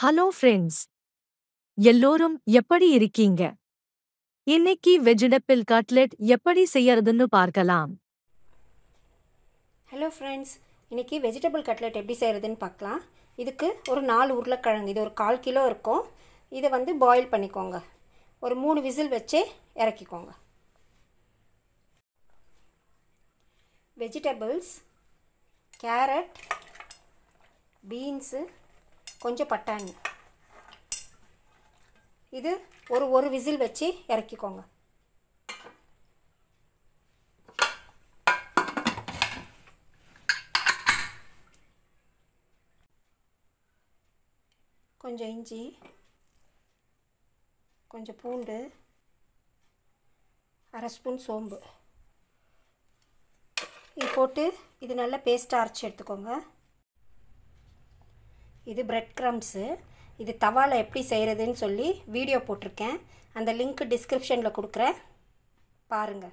Hello friends, எல்லோரும் எப்படி இருக்கீங்க? இன்னைக்கு வெஜிடபிள் கட்லெட் எப்படி செய்யறதுன்னு பார்க்கலாம். ஹலோ ஃப்ரெண்ட்ஸ், இன்றைக்கி வெஜிடபிள் கட்லெட் எப்படி செய்கிறதுன்னு பார்க்கலாம். இதுக்கு ஒரு 4 உருளைக்கிழங்கு, இது ஒரு 1/4 கிலோ இருக்கும். இதை பாயில் பண்ணிக்கோங்க. ஒரு 3 விசில் வச்சு இறக்கிக்கோங்க. வெஜிடபிள்ஸ், கேரட், பீன்ஸு, கொஞ்சம் பட்டாணி, இது ஒரு விசில் வச்சு இறக்கிக்கோங்க. கொஞ்சம் இஞ்சி, கொஞ்சம் பூண்டு, 1/2 ஸ்பூன் சோம்பு இது போட்டு இது நல்லா பேஸ்ட்டாக அரைச்சி எடுத்துக்கோங்க. இது பிரெட் க்ரம்ஸு. இது தவாவில் எப்படி செய்கிறதுன்னு சொல்லி வீடியோ போட்டிருக்கேன். அந்த லிங்க் டிஸ்கிரிப்ஷனில் கொடுக்குறேன், பாருங்கள்.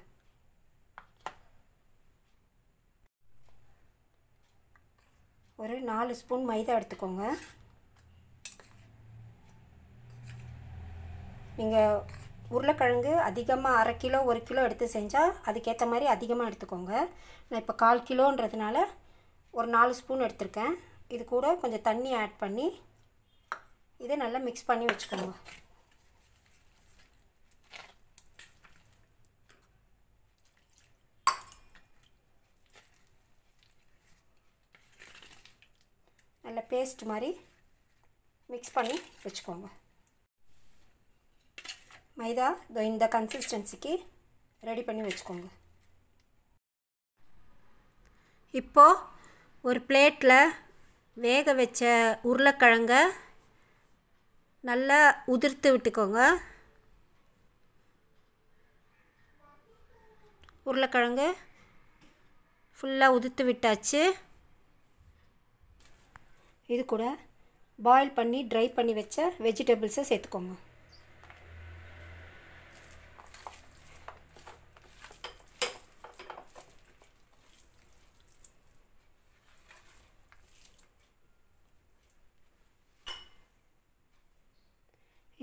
ஒரு 4 ஸ்பூன் மைதா எடுத்துக்கோங்க. நீங்கள் உருளைக்கிழங்கு அதிகமாக 1/2 கிலோ 1 கிலோ எடுத்து செஞ்சால் அதுக்கேற்ற மாதிரி அதிகமாக எடுத்துக்கோங்க. நான் இப்போ 1/4 கிலோன்றதுனால ஒரு 4 ஸ்பூன் எடுத்திருக்கேன். இது கூட கொஞ்சம் தண்ணி ஆட் பண்ணி இதை நல்லா மிக்ஸ் பண்ணி வச்சுக்கோங்க. நல்ல பேஸ்ட் மாதிரி மிக்ஸ் பண்ணி வச்சுக்கோங்க. மைதா இந்த கன்சிஸ்டன்சிக்கு ரெடி பண்ணி வச்சுக்கோங்க. இப்போது ஒரு பிளேட்டில் வேக வச்ச உருளைக்கிழங்க நல்லா உதிர்த்து விட்டுக்கோங்க. உருளைக்கிழங்கு ஃபுல்லாக உதிர்த்து விட்டாச்சு. இது கூட பாயில் பண்ணி ட்ரை பண்ணி வச்ச வெஜிடபிள்ஸை சேர்த்துக்கோங்க.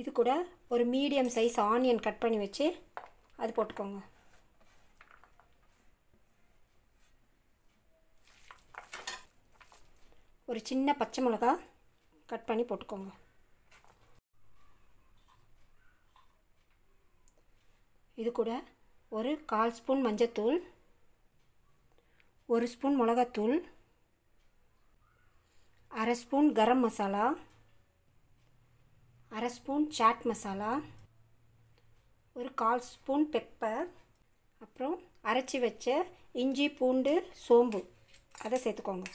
இது கூட ஒரு மீடியம் சைஸ் ஆனியன் கட் பண்ணி வச்சு அது போட்டுக்கோங்க. ஒரு சின்ன பச்சை மிளகா கட் பண்ணி போட்டுக்கோங்க. இது கூட ஒரு 1/4 ஸ்பூன் மஞ்சத்தூள், 1 ஸ்பூன் மிளகாத்தூள், 1/2 spoon garam masala, 1/2 spoon chat masala, ஒரு 1/4 ஸ்பூன் பெப்பர், அப்புறம் அரைச்சி வச்ச இஞ்சி பூண்டு சோம்பு அதை சேர்த்துக்கோங்க.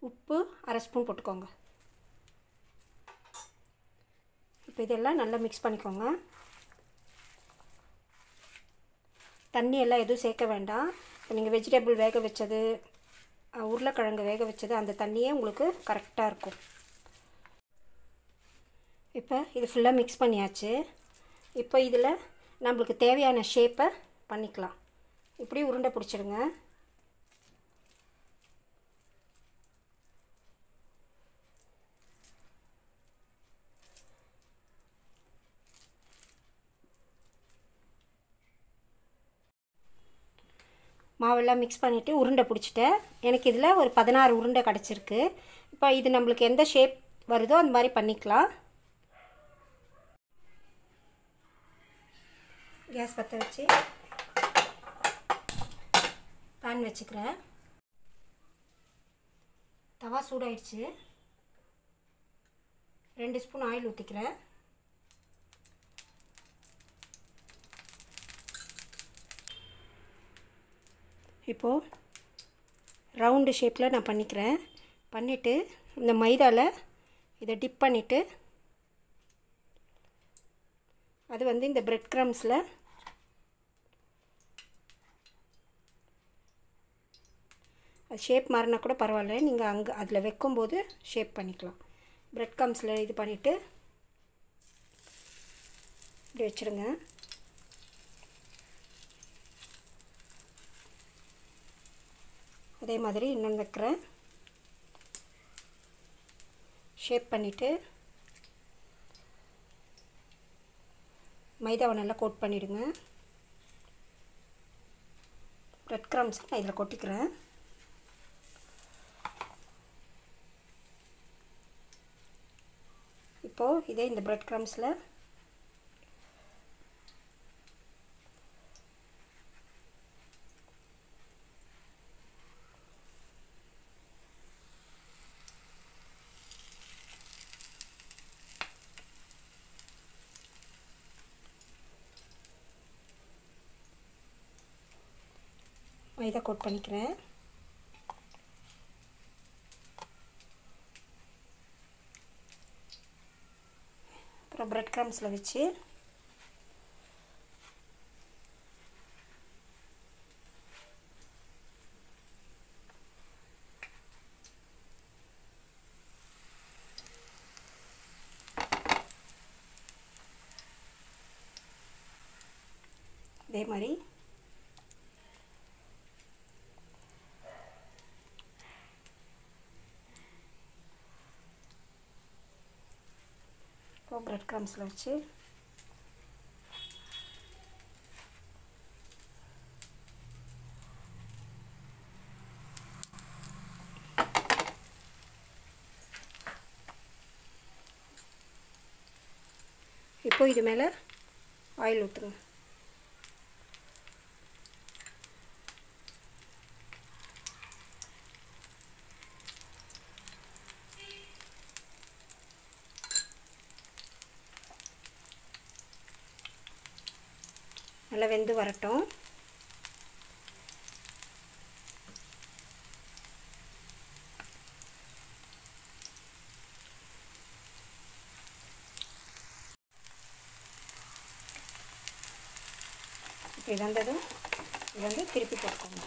உப்பு 1/2 ஸ்பூன் போட்டுக்கோங்க. இப்போ இதெல்லாம் நல்லா மிக்ஸ் பண்ணிக்கோங்க. தண்ணி எல்லாம் எதுவும் சேர்க்க வேண்டாம். இப்போ நீங்கள் வெஜிடபிள் வேக வச்சது, உருளைக்கிழங்கு வேக வச்சது, அந்த தண்ணியே உங்களுக்கு கரெக்டாக இருக்கும். இப்போ இது ஃபுல்லாக மிக்ஸ் பண்ணியாச்சு. இப்போ இதில் நம்மளுக்கு தேவையான ஷேப்பை பண்ணிக்கலாம். இப்படி உருண்டை பிடிச்சிடுங்க. மாவெல்லாம் மிக்ஸ் பண்ணிவிட்டு உருண்டை பிடிச்சிட்டேன். எனக்கு இதில் ஒரு 16 உருண்டை கிடச்சிருக்கு. இப்போ இது நம்மளுக்கு எந்த ஷேப் வருதோ அந்த மாதிரி பண்ணிக்கலாம். கேஸ் பற்ற வச்சு பேன் வச்சுக்கிறேன். தவா சூடாயிடுச்சு. 2 ஸ்பூன் ஆயில் ஊற்றிக்கிறேன். இப்போது ரவுண்டு ஷேப்பில் நான் பண்ணிக்கிறேன். பண்ணிவிட்டு இந்த மைதாவில் இதை டிப் பண்ணிவிட்டு அது இந்த பிரெட் க்ரம்ஸில் அது ஷேப் மாறினா கூட பரவாயில்ல, நீங்கள் அதில் வைக்கும்போது ஷேப் பண்ணிக்கலாம். பிரெட் க்ரம்ஸில் இது பண்ணிவிட்டு இப்படி வச்சுருங்க. அதே மாதிரி இன்னொன்று வைக்கிறேன். ஷேப் பண்ணிவிட்டு மைதாவை நல்லா கோட் பண்ணிவிடுங்க. பிரெட் கிரம்ஸ் நான் இதில் கொட்டிக்கிறேன். இப்போது இதே இந்த பிரெட் கிரம்ஸில் மைதா கோட் பண்ணிக்கிறேன். அப்புறம் பிரெட் கிரம்ஸில் வச்சு இதே மாதிரி பிரெட் கிரம்ஸில் வச்சு இப்போ இது மேலே ஆயில் ஊற்றுங்க. நல்லா வெந்து வரட்டும். இப்படி வந்ததும் இது வந்து திருப்பி போட்டுக்கோங்க.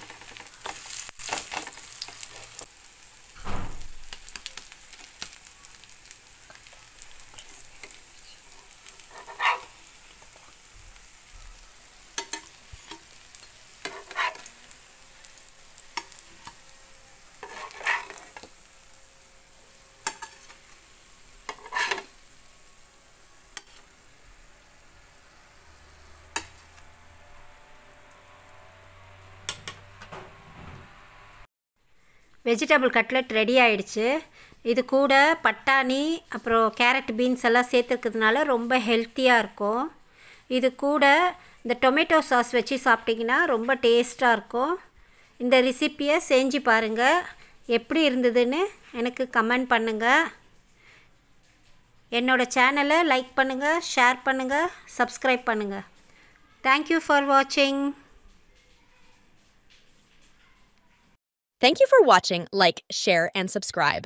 வெஜிடபிள் கட்லெட் ரெடி ஆயிடுச்சு. இது கூட பட்டாணி அப்புறம் கேரட் பீன்ஸ் எல்லாம் சேர்த்துருக்கிறதுனால ரொம்ப ஹெல்த்தியாக இருக்கும். இது கூட இந்த டொமேட்டோ சாஸ் வச்சு சாப்பிட்டிங்கன்னா ரொம்ப டேஸ்ட்டாக இருக்கும். இந்த ரெசிப்பியை செஞ்சு பாருங்கள். எப்படி இருந்ததுன்னு எனக்கு கமெண்ட் பண்ணுங்கள். என்னோடய சேனலை லைக் பண்ணுங்கள், ஷேர் பண்ணுங்கள், சப்ஸ்கிரைப் பண்ணுங்கள். தேங்க்யூ ஃபார் வாட்சிங். Thank you for watching. Like, share, and subscribe.